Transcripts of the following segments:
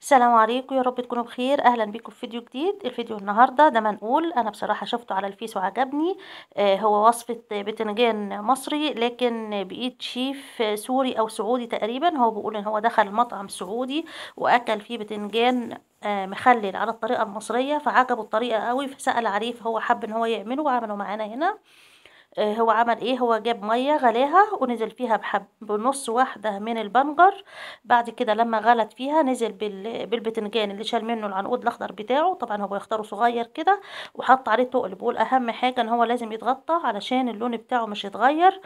السلام عليكم، يا رب تكونوا بخير. اهلا بيكم في فيديو جديد. الفيديو النهارده ده منقول، انا بصراحه شفته على الفيس وعجبني. هو وصفه بتنجان مصري لكن بايد شيف سوري او سعودي تقريبا. هو بيقول ان هو دخل مطعم سعودي واكل فيه بتنجان مخلل على الطريقه المصريه، فعجبه الطريقه قوي فسأل عليه، فهو حب ان هو يعمله وعمله معانا هنا. هو عمل ايه؟ هو جاب ميه غلاها ونزل فيها بنص واحده من البنجر. بعد كده لما غلت فيها نزل بالبتنجان اللي شال منه العنقود الاخضر بتاعه، طبعا هو بيختاره صغير كده، وحط عليه تقل. بقول اهم حاجه ان هو لازم يتغطى علشان اللون بتاعه مش يتغير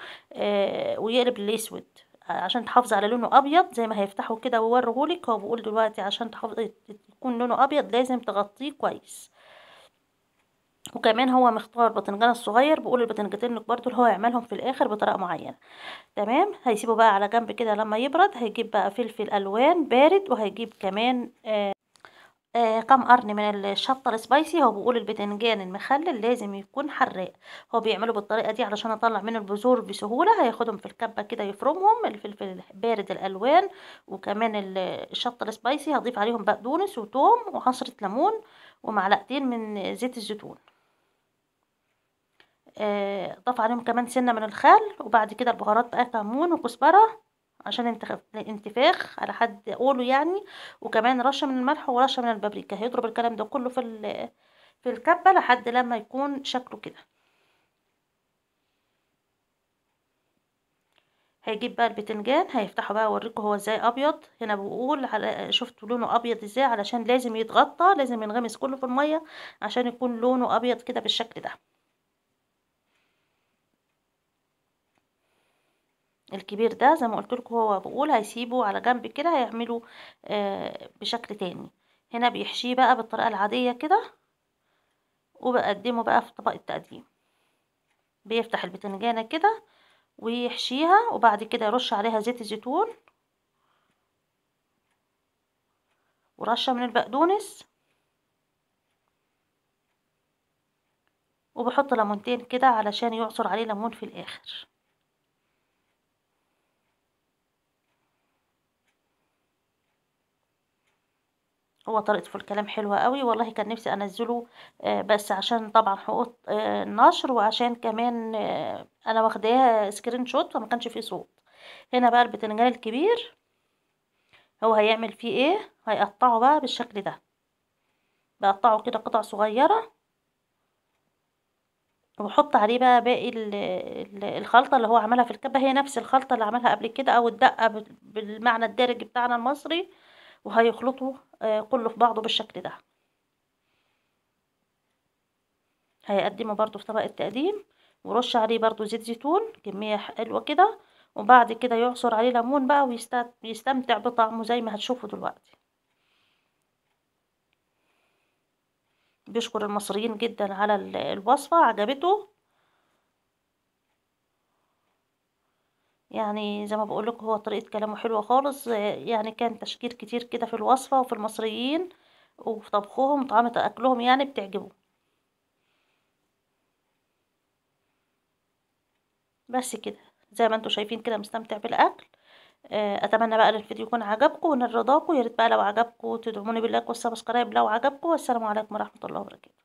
ويقلب الاسود، عشان تحافظ على لونه ابيض زي ما هيفتحه كده ويوريهولك. هو بيقول دلوقتي عشان تحافظ يكون لونه ابيض لازم تغطيه كويس. وكمان هو مختار باذنجان الصغير، بقول الباذنجتين برضو اللي هو يعملهم في الاخر بطريقه معينه. تمام، هيسيبه بقى على جنب كده. لما يبرد هيجيب بقى فلفل الوان بارد، وهيجيب كمان كام قرن من الشطه السبايسي. هو بيقول الباذنجان المخلل لازم يكون حراق. هو بيعمله بالطريقه دي علشان اطلع منه البذور بسهوله. هياخدهم في الكبه كده يفرمهم، الفلفل البارد الالوان وكمان الشطه السبايسي. هضيف عليهم بقدونس وتوم وعصره ليمون ومعلقتين من زيت الزيتون. ضاف عليهم كمان سنة من الخل، وبعد كده البهارات بقى كمون وكزبرة عشان الانتفاخ على حد قوله يعني، وكمان رشة من الملح ورشة من البابريكا. هيضرب الكلام ده كله في الكبة لحد لما يكون شكله كده. هيجيب بقى البتنجان هيفتحه بقى اوريكم هو ازاي ابيض. هنا بقول على شفتوا لونه ابيض ازاي، علشان لازم يتغطى، لازم ينغمس كله في المية عشان يكون لونه ابيض كده بالشكل ده. الكبير ده زي ما قلت لكم هو بقول هيسيبه على جنب كده، هيعمله بشكل تاني. هنا بيحشيه بقى بالطريقة العادية كده، وبقدمه بقى في طبق التقديم. بيفتح البتنجانة كده ويحشيها، وبعد كده يرش عليها زيت الزيتون ورشة من البقدونس، وبحط ليمونتين كده علشان يعصر عليه ليمون في الآخر. هو طريقته في الكلام حلوة قوي والله، كان نفسي انزله بس عشان طبعا حقوق النشر، وعشان كمان انا واخداها سكرين شوت فما كانش فيه صوت. هنا بقى البتنجان الكبير هو هيعمل فيه ايه؟ هيقطعه بقى بالشكل ده، بقطعه كده قطع صغيرة، وبحط عليه بقى باقي الخلطة اللي هو عملها في الكبة. هي نفس الخلطة اللي عملها قبل كده، او الدقة بالمعنى الدارج بتاعنا المصري. وهيخلطه كله في بعضه بالشكل ده. هيقدمه برضو في طبق التقديم، ورش عليه برضو زيت زيتون كمية حلوة كده، وبعد كده يعصر عليه ليمون بقى ويستمتع بطعمه زي ما هتشوفوا دلوقتي. بيشكر المصريين جدا على الوصفة، عجبته. يعني زي ما بقولك هو طريقة كلامه حلوة خالص. يعني كان تشكير كتير كده في الوصفة وفي المصريين وفي طبخهم وطعامة أكلهم، يعني بتعجبه. بس كده زي ما انتوا شايفين كده مستمتع بالأكل. اتمنى بقى ان الفيديو يكون عجبكم ونال رضاكم. يا ريت بقى لو عجبكم تدعموني باللايك والسبسكرايب لو عجبكم. والسلام عليكم ورحمة الله وبركاته.